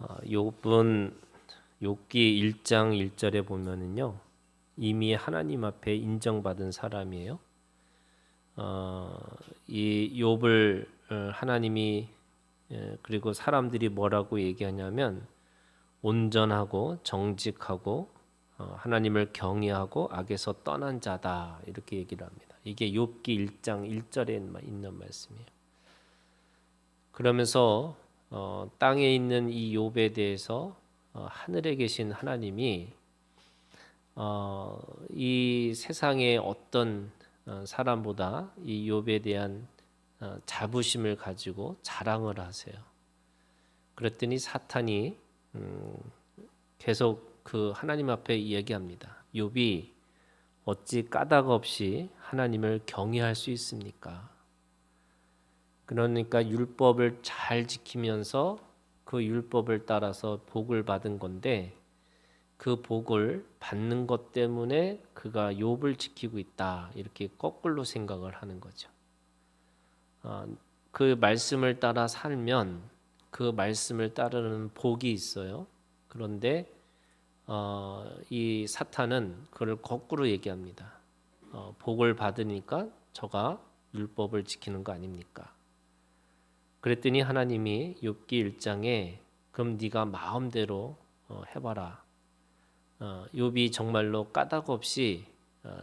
욥은 욥기 1장 1절에 보면은요. 이미 하나님 앞에 인정받은 사람이에요. 이 욥을 하나님이 그리고 사람들이 뭐라고 얘기하냐면 온전하고 정직하고 하나님을 경외하고 악에서 떠난 자다 이렇게 얘기를 합니다. 이게 욥기 1장 1절에 있는 말씀이에요. 그러면서 땅에 있는 이 욥에 대해서 하늘에 계신 하나님이 이 세상의 어떤 사람보다 이 욥에 대한 자부심을 가지고 자랑을 하세요. 그랬더니 사탄이 계속 그 하나님 앞에 얘기합니다. 욥이 어찌 까닭 없이 하나님을 경외할 수 있습니까? 그러니까 율법을 잘 지키면서 그 율법을 따라서 복을 받은 건데 그 복을 받는 것 때문에 그가 욥을 지키고 있다 이렇게 거꾸로 생각을 하는 거죠. 그 말씀을 따라 살면 그 말씀을 따르는 복이 있어요. 그런데 이 사탄은 그걸 거꾸로 얘기합니다. 복을 받으니까 저가 율법을 지키는 거 아닙니까? 그랬더니 하나님이 욥기 1장에 그럼 네가 마음대로 해봐라. 욥이 정말로 까닭 없이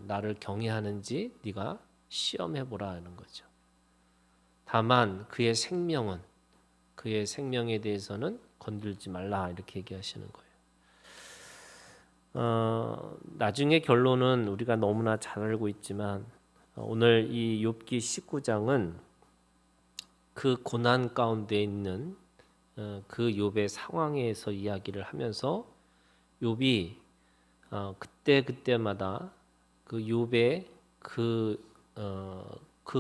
나를 경외하는지 네가 시험해보라 하는 거죠. 다만 그의 생명에 대해서는 건들지 말라 이렇게 얘기하시는 거예요. 나중에 결론은 우리가 너무나 잘 알고 있지만 오늘 이 욥기 19장은 그 고난 가운데 있는 그 욥의 상황에서 이야기를 하면서 욥이 그때 그때마다 그 욥의 그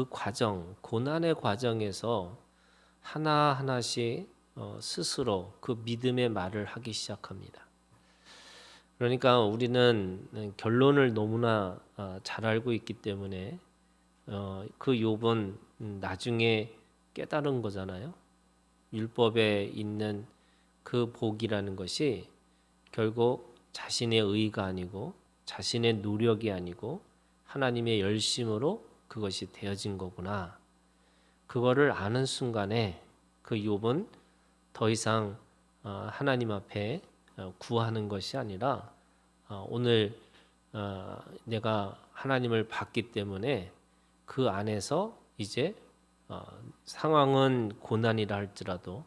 과정 고난의 과정에서 하나 하나씩 스스로 그 믿음의 말을 하기 시작합니다. 그러니까 우리는 결론을 너무나 잘 알고 있기 때문에 그 욥은 나중에 깨달은 거잖아요. 율법에 있는 그 복이라는 것이 결국 자신의 의가 아니고 자신의 노력이 아니고 하나님의 열심으로 그것이 되어진 거구나. 그거를 아는 순간에 그 욥은 더 이상 하나님 앞에 구하는 것이 아니라 오늘 내가 하나님을 봤기 때문에 그 안에서 이제 상황은 고난이라 할지라도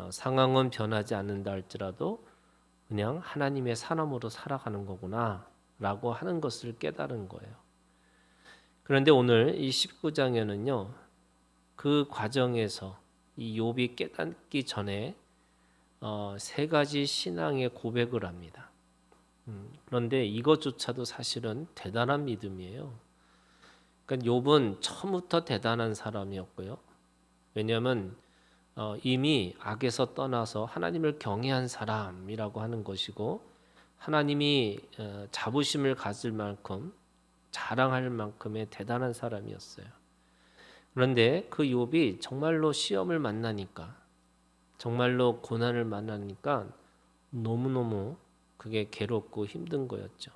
상황은 변하지 않는다 할지라도 그냥 하나님의 사람으로 살아가는 거구나 라고 하는 것을 깨달은 거예요. 그런데 오늘 이 19장에는요. 그 과정에서 이 욥이 깨닫기 전에 세 가지 신앙의 고백을 합니다. 그런데 이것조차도 사실은 대단한 믿음이에요. 그러니까 욥은 처음부터 대단한 사람이었고요. 왜냐하면 이미 악에서 떠나서 하나님을 경외한 사람이라고 하는 것이고 하나님이 자부심을 가질 만큼 자랑할 만큼의 대단한 사람이었어요. 그런데 그 욥이 정말로 시험을 만나니까 정말로 고난을 만나니까 너무너무 그게 괴롭고 힘든 거였죠.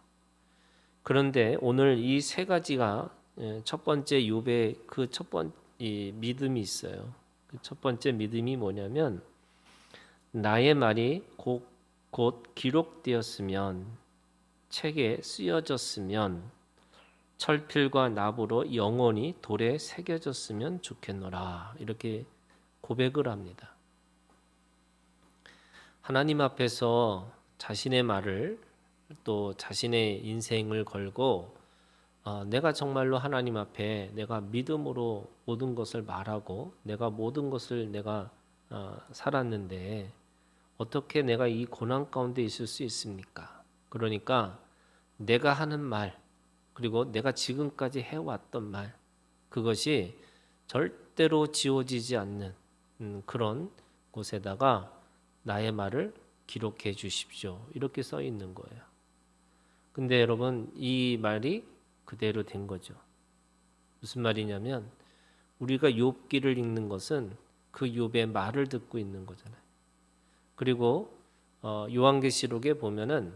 그런데 오늘 이 세 가지가 첫 번째 욥의 그 첫 번째 믿음이 있어요. 그 첫 번째 믿음이 뭐냐면 나의 말이 곧 기록되었으면 책에 쓰여졌으면 철필과 납으로 영원히 돌에 새겨졌으면 좋겠노라 이렇게 고백을 합니다. 하나님 앞에서 자신의 말을 또 자신의 인생을 걸고 내가 정말로 하나님 앞에 내가 믿음으로 모든 것을 말하고 내가 모든 것을 내가 살았는데 어떻게 내가 이 고난 가운데 있을 수 있습니까? 그러니까 내가 하는 말 그리고 내가 지금까지 해왔던 말 그것이 절대로 지워지지 않는 그런 곳에다가 나의 말을 기록해 주십시오. 이렇게 써 있는 거예요. 근데 여러분 이 말이 그대로 된 거죠. 무슨 말이냐면 우리가 욥기를 읽는 것은 그 욥의 말을 듣고 있는 거잖아요. 그리고 요한계시록에 보면은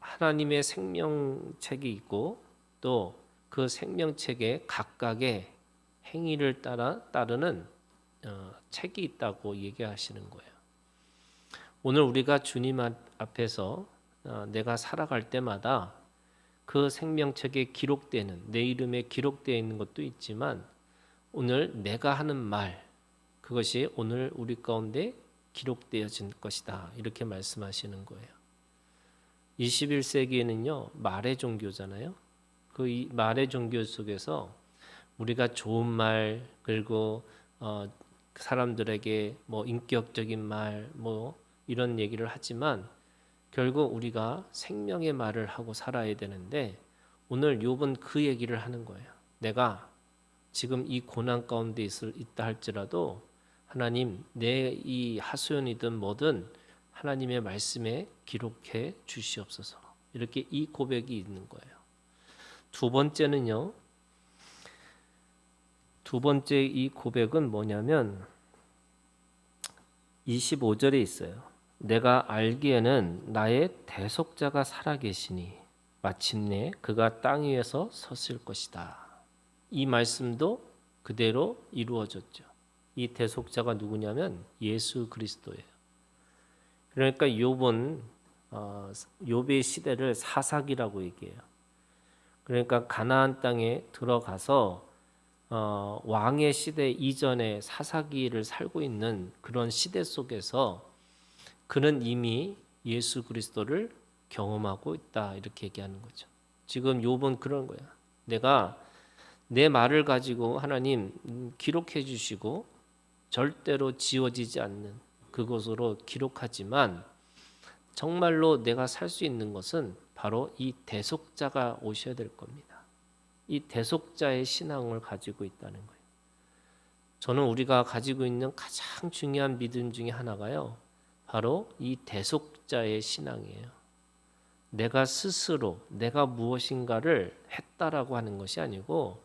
하나님의 생명책이 있고 또 그 생명책에 각각의 행위를 따르는 책이 있다고 얘기하시는 거예요. 오늘 우리가 주님 앞에서 내가 살아갈 때마다 그 생명책에 기록되는 내 이름에 기록되어 있는 것도 있지만 오늘 내가 하는 말 그것이 오늘 우리 가운데 기록되어진 것이다. 이렇게 말씀하시는 거예요. 21세기에는요. 말의 종교잖아요. 그 말의 종교 속에서 우리가 좋은 말 그리고 사람들에게 뭐 인격적인 말 뭐 이런 얘기를 하지만 결국 우리가 생명의 말을 하고 살아야 되는데 오늘 욥은 그 얘기를 하는 거예요. 내가 지금 이 고난 가운데 있다 할지라도 하나님 내 이 하소연이든 뭐든 하나님의 말씀에 기록해 주시옵소서. 이렇게 이 고백이 있는 거예요. 두 번째는요. 두 번째 이 고백은 뭐냐면 25절에 있어요. 내가 알기에는 나의 대속자가 살아계시니 마침내 그가 땅 위에서 섰을 것이다. 이 말씀도 그대로 이루어졌죠. 이 대속자가 누구냐면 예수 그리스도예요. 그러니까 욥은 욥의 시대를 사사기라고 얘기해요. 그러니까 가나안 땅에 들어가서 왕의 시대 이전에 사사기를 살고 있는 그런 시대 속에서 그는 이미 예수 그리스도를 경험하고 있다 이렇게 얘기하는 거죠. 지금 욥은 그런 거야. 내가 내 말을 가지고 하나님 기록해 주시고 절대로 지워지지 않는 그것으로 기록하지만 정말로 내가 살 수 있는 것은 바로 이 대속자가 오셔야 될 겁니다. 이 대속자의 신앙을 가지고 있다는 거예요. 저는 우리가 가지고 있는 가장 중요한 믿음 중에 하나가요. 바로 이 대속자의 신앙이에요. 내가 스스로 내가 무엇인가를 했다라고 하는 것이 아니고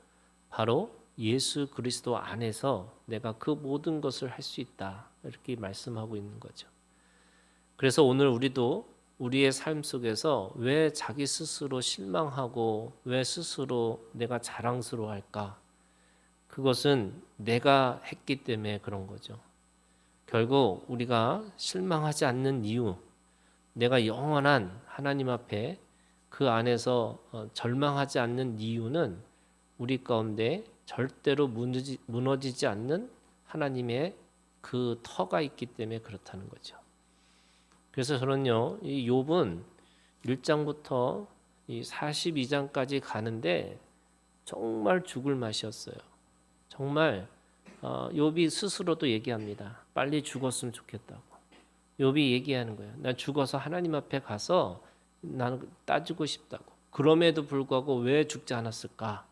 바로 예수 그리스도 안에서 내가 그 모든 것을 할 수 있다. 이렇게 말씀하고 있는 거죠. 그래서 오늘 우리도 우리의 삶 속에서 왜 자기 스스로 실망하고 왜 스스로 내가 자랑스러워할까? 그것은 내가 했기 때문에 그런 거죠. 결국 우리가 실망하지 않는 이유, 내가 영원한 하나님 앞에 그 안에서 절망하지 않는 이유는 우리 가운데 절대로 무너지지 않는 하나님의 그 터가 있기 때문에 그렇다는 거죠. 그래서 저는요, 이 욥은 1장부터 이 42장까지 가는데 정말 죽을 맛이었어요. 정말 욥이 스스로도 얘기합니다. 빨리 죽었으면 좋겠다고. 욥이 얘기하는 거예요. 난 죽어서 하나님 앞에 가서 나는 따지고 싶다고. 그럼에도 불구하고 왜 죽지 않았을까?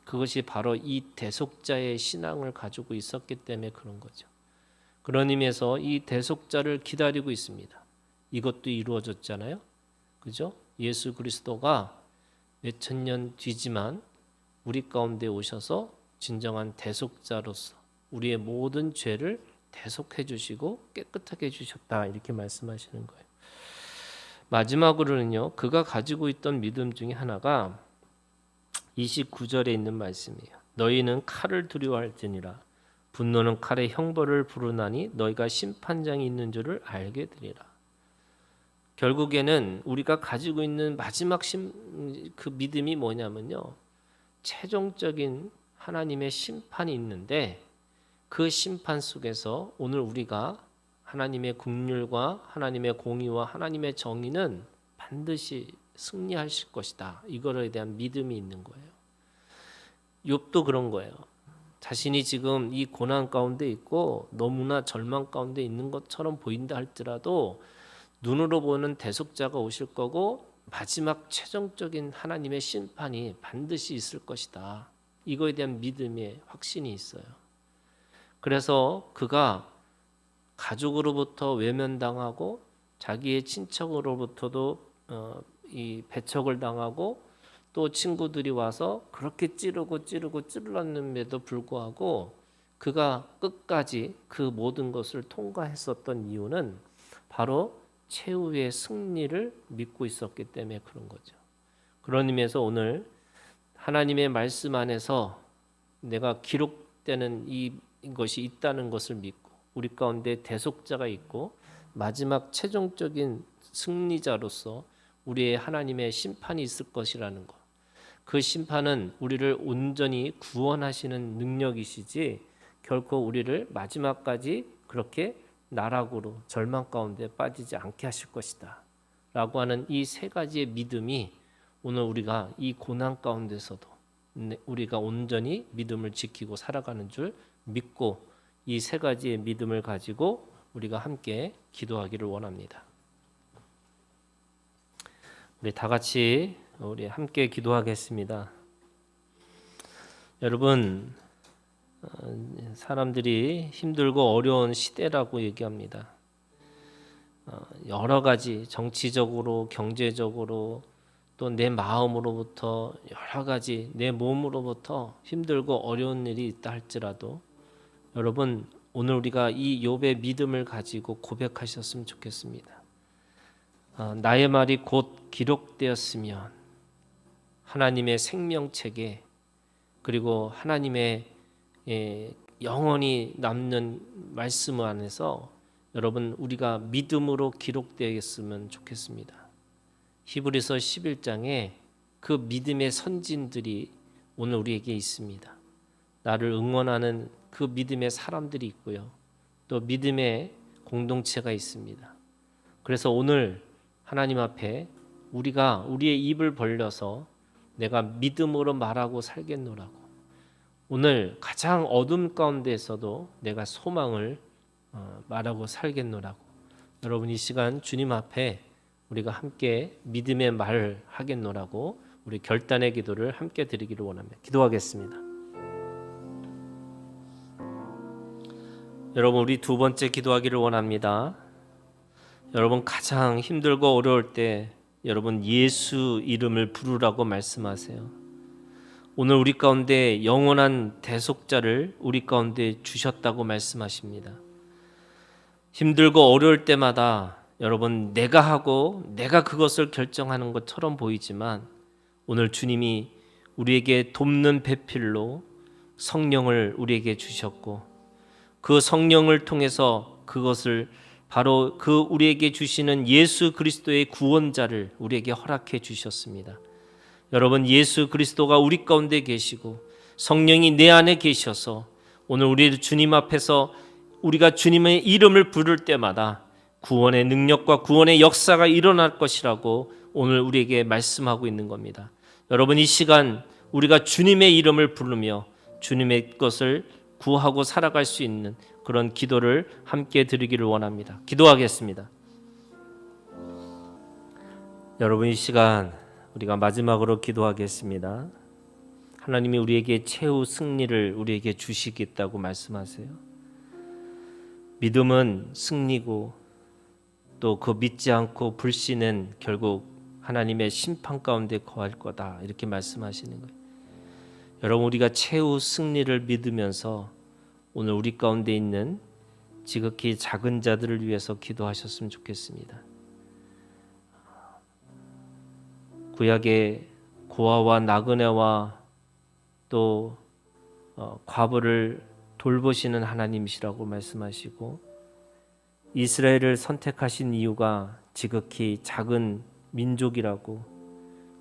그것이 바로 이 대속자의 신앙을 가지고 있었기 때문에 그런 거죠. 그런 의미에서 이 대속자를 기다리고 있습니다. 이것도 이루어졌잖아요. 그죠? 예수 그리스도가 몇천 년 뒤지만 우리 가운데 오셔서 진정한 대속자로서 우리의 모든 죄를 대속해 주시고 깨끗하게 해 주셨다. 이렇게 말씀하시는 거예요. 마지막으로는요. 그가 가지고 있던 믿음 중에 하나가 29절에 있는 말씀이에요. 너희는 칼을 두려워할지니라. 분노는 칼의 형벌을 부르나니 너희가 심판장이 있는 줄을 알게 되리라. 결국에는 우리가 가지고 있는 마지막 그 믿음이 뭐냐면요. 최종적인 하나님의 심판이 있는데 그 심판 속에서 오늘 우리가 하나님의 긍휼과 하나님의 공의와 하나님의 정의는 반드시 승리하실 것이다. 이거에 대한 믿음이 있는 거예요. 욥도 그런 거예요. 자신이 지금 이 고난 가운데 있고 너무나 절망 가운데 있는 것처럼 보인다 할지라도 눈으로 보는 대속자가 오실 거고 마지막 최종적인 하나님의 심판이 반드시 있을 것이다. 이거에 대한 믿음의 확신이 있어요. 그래서 그가 가족으로부터 외면당하고 자기의 친척으로부터도 이 배척을 당하고 또 친구들이 와서 그렇게 찌르렀는데도 불구하고 그가 끝까지 그 모든 것을 통과했었던 이유는 바로 최후의 승리를 믿고 있었기 때문에 그런 거죠. 그런 의미에서 오늘 하나님의 말씀 안에서 내가 기록되는 이것이 있다는 것을 믿고 우리 가운데 대속자가 있고 마지막 최종적인 승리자로서 우리의 하나님의 심판이 있을 것이라는 것. 그 심판은 우리를 온전히 구원하시는 능력이시지 결코 우리를 마지막까지 그렇게 나락으로 절망 가운데 빠지지 않게 하실 것이다 라고 하는 이 세 가지의 믿음이 오늘 우리가 이 고난 가운데서도 우리가 온전히 믿음을 지키고 살아가는 줄 믿고 이 세 가지의 믿음을 가지고 우리가 함께 기도하기를 원합니다. 우리 다 같이 우리 함께 기도하겠습니다. 여러분, 사람들이 힘들고 어려운 시대라고 얘기합니다. 여러 가지 정치적으로, 경제적으로 또 내 마음으로부터 여러 가지 내 몸으로부터 힘들고 어려운 일이 있다 할지라도 여러분 오늘 우리가 이 욥의 믿음을 가지고 고백하셨으면 좋겠습니다. 나의 말이 곧 기록되었으면 하나님의 생명책에 그리고 하나님의 영원히 남는 말씀 안에서 여러분 우리가 믿음으로 기록되었으면 좋겠습니다. 히브리서 11장에 그 믿음의 선진들이 오늘 우리에게 있습니다. 나를 응원하는 그 믿음의 사람들이 있고요. 또 믿음의 공동체가 있습니다. 그래서 오늘 하나님 앞에 우리가 우리의 입을 벌려서 내가 믿음으로 말하고 살겠노라고 오늘 가장 어둠 가운데에서도 내가 소망을 말하고 살겠노라고 여러분 이 시간 주님 앞에 우리가 함께 믿음의 말을 하겠노라고 우리 결단의 기도를 함께 드리기를 원합니다. 기도하겠습니다. 여러분 우리 두 번째 기도하기를 원합니다. 여러분 가장 힘들고 어려울 때 여러분 예수 이름을 부르라고 말씀하세요. 오늘 우리 가운데 영원한 대속자를 우리 가운데 주셨다고 말씀하십니다. 힘들고 어려울 때마다 여러분 내가 하고 내가 그것을 결정하는 것처럼 보이지만 오늘 주님이 우리에게 돕는 배필로 성령을 우리에게 주셨고 그 성령을 통해서 그것을 바로 그 우리에게 주시는 예수 그리스도의 구원자를 우리에게 허락해 주셨습니다. 여러분 예수 그리스도가 우리 가운데 계시고 성령이 내 안에 계셔서 오늘 우리 주님 앞에서 우리가 주님의 이름을 부를 때마다 구원의 능력과 구원의 역사가 일어날 것이라고 오늘 우리에게 말씀하고 있는 겁니다. 여러분 이 시간 우리가 주님의 이름을 부르며 주님의 것을 구하고 살아갈 수 있는 그런 기도를 함께 드리기를 원합니다. 기도하겠습니다. 여러분 이 시간 우리가 마지막으로 기도하겠습니다. 하나님이 우리에게 최후 승리를 우리에게 주시겠다고 말씀하세요. 믿음은 승리고 또 그 믿지 않고 불신은 결국 하나님의 심판 가운데 거할 거다 이렇게 말씀하시는 거예요. 여러분 우리가 최후 승리를 믿으면서 오늘 우리 가운데 있는 지극히 작은 자들을 위해서 기도하셨으면 좋겠습니다. 구약의 고아와 나그네와 또 과부를 돌보시는 하나님이시라고 말씀하시고 이스라엘을 선택하신 이유가 지극히 작은 민족이라고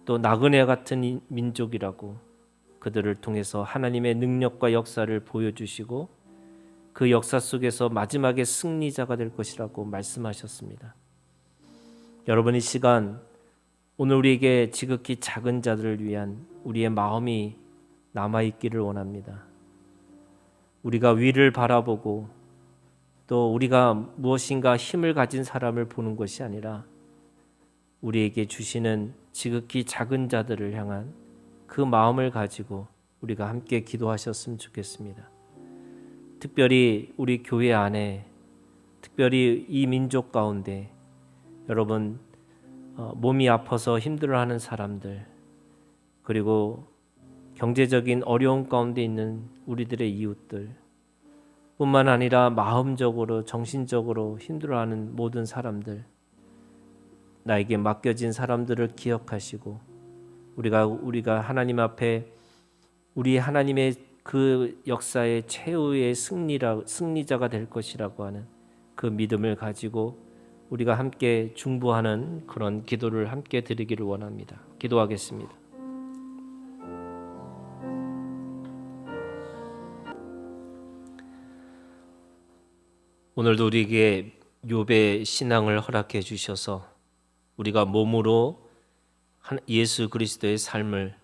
또 나그네 같은 민족이라고 그들을 통해서 하나님의 능력과 역사를 보여주시고 그 역사 속에서 마지막에 승리자가 될 것이라고 말씀하셨습니다. 여러분 이 시간 오늘 우리에게 지극히 작은 자들을 위한 우리의 마음이 남아있기를 원합니다. 우리가 위를 바라보고 또 우리가 무엇인가 힘을 가진 사람을 보는 것이 아니라 우리에게 주시는 지극히 작은 자들을 향한 그 마음을 가지고 우리가 함께 기도하셨으면 좋겠습니다. 특별히 우리 교회 안에 특별히 이 민족 가운데 여러분 몸이 아파서 힘들어하는 사람들 그리고 경제적인 어려움 가운데 있는 우리들의 이웃들 뿐만 아니라 마음적으로 정신적으로 힘들어하는 모든 사람들, 나에게 맡겨진 사람들을 기억하시고 우리가 하나님 앞에 우리 하나님의 그 역사의 최후의 승리자가 될 것이라고 하는 그 믿음을 가지고 우리가 함께 중보하는 그런 기도를 함께 드리기를 원합니다. 기도하겠습니다. 오늘도 우리에게 욥의 신앙을 허락해 주셔서 우리가 몸으로 예수 그리스도의 삶을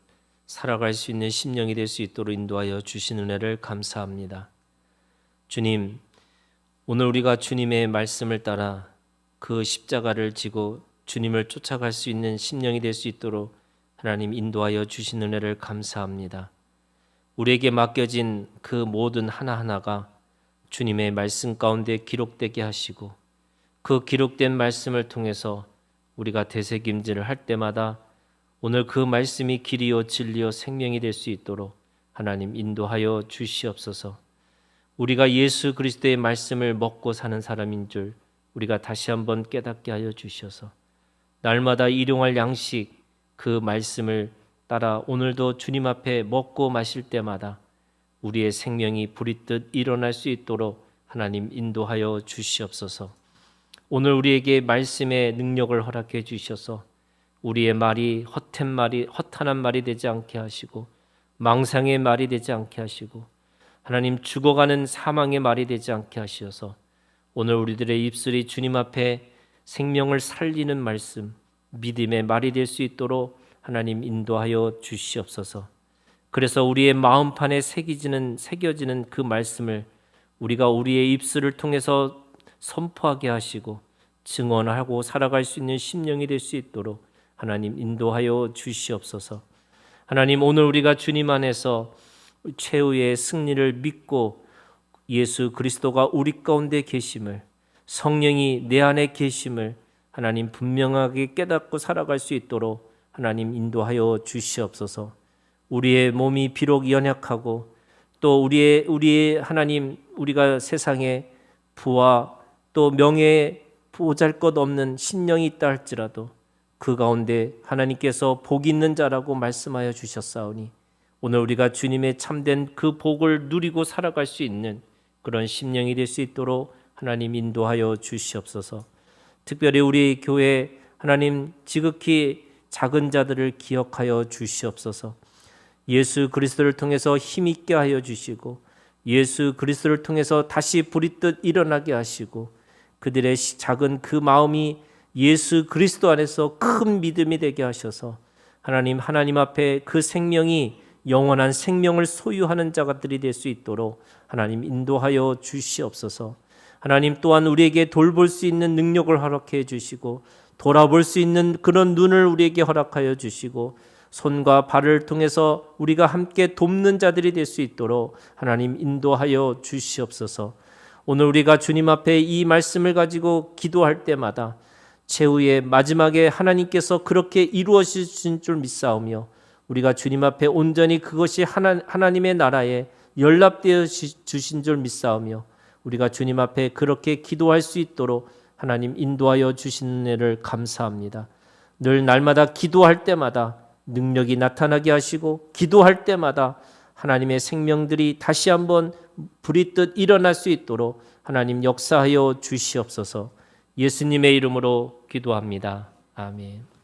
살아갈 수 있는 심령이 될 수 있도록 인도하여 주신 은혜를 감사합니다. 주님, 오늘 우리가 주님의 말씀을 따라 그 십자가를 지고 주님을 쫓아갈 수 있는 심령이 될 수 있도록 하나님 인도하여 주신 은혜를 감사합니다. 우리에게 맡겨진 그 모든 하나하나가 주님의 말씀 가운데 기록되게 하시고 그 기록된 말씀을 통해서 우리가 되새김질을 할 때마다 오늘 그 말씀이 길이요 진리요 생명이 될 수 있도록 하나님 인도하여 주시옵소서. 우리가 예수 그리스도의 말씀을 먹고 사는 사람인 줄 우리가 다시 한번 깨닫게 하여 주셔서 날마다 일용할 양식 그 말씀을 따라 오늘도 주님 앞에 먹고 마실 때마다 우리의 생명이 부릿듯 일어날 수 있도록 하나님 인도하여 주시옵소서. 오늘 우리에게 말씀의 능력을 허락해 주셔서 우리의 말이 허탄한 말이 되지 않게 하시고 망상의 말이 되지 않게 하시고 하나님 죽어가는 사망의 말이 되지 않게 하시어서 오늘 우리들의 입술이 주님 앞에 생명을 살리는 말씀, 믿음의 말이 될 수 있도록 하나님 인도하여 주시옵소서. 그래서 우리의 마음판에 새겨지는 그 말씀을 우리가 우리의 입술을 통해서 선포하게 하시고 증언하고 살아갈 수 있는 심령이 될 수 있도록 하나님 인도하여 주시옵소서. 하나님, 오늘 우리가 주님 안에서 최후의 승리를 믿고 예수 그리스도가 우리 가운데 계심을, 성령이 내 안에 계심을 하나님 분명하게 깨닫고 살아갈 수 있도록 하나님 인도하여 주시옵소서. 우리의 몸이 비록 연약하고 또 우리의 하나님, 우리가 세상에 부와 또 명예 보잘것 없는 신령이 있다 할지라도 그 가운데 하나님께서 복 있는 자라고 말씀하여 주셨사오니 오늘 우리가 주님의 참된 그 복을 누리고 살아갈 수 있는 그런 심령이 될 수 있도록 하나님 인도하여 주시옵소서. 특별히 우리 교회 하나님 지극히 작은 자들을 기억하여 주시옵소서. 예수 그리스도를 통해서 힘있게 하여 주시고 예수 그리스도를 통해서 다시 부릿듯 일어나게 하시고 그들의 작은 그 마음이 예수 그리스도 안에서 큰 믿음이 되게 하셔서 하나님 앞에 그 생명이 영원한 생명을 소유하는 자들이 될 수 있도록 하나님 인도하여 주시옵소서. 하나님 또한 우리에게 돌볼 수 있는 능력을 허락해 주시고 돌아볼 수 있는 그런 눈을 우리에게 허락하여 주시고 손과 발을 통해서 우리가 함께 돕는 자들이 될 수 있도록 하나님 인도하여 주시옵소서. 오늘 우리가 주님 앞에 이 말씀을 가지고 기도할 때마다 최후의 마지막에 하나님께서 그렇게 이루어지신 줄 믿사오며 우리가 주님 앞에 온전히 그것이 하나님의 나라에 연락되어 주신 줄 믿사오며 우리가 주님 앞에 그렇게 기도할 수 있도록 하나님 인도하여 주시는 은혜를 감사합니다. 늘 날마다 기도할 때마다 능력이 나타나게 하시고 기도할 때마다 하나님의 생명들이 다시 한번 부릿듯 일어날 수 있도록 하나님 역사하여 주시옵소서. 예수님의 이름으로 기도합니다. 아멘.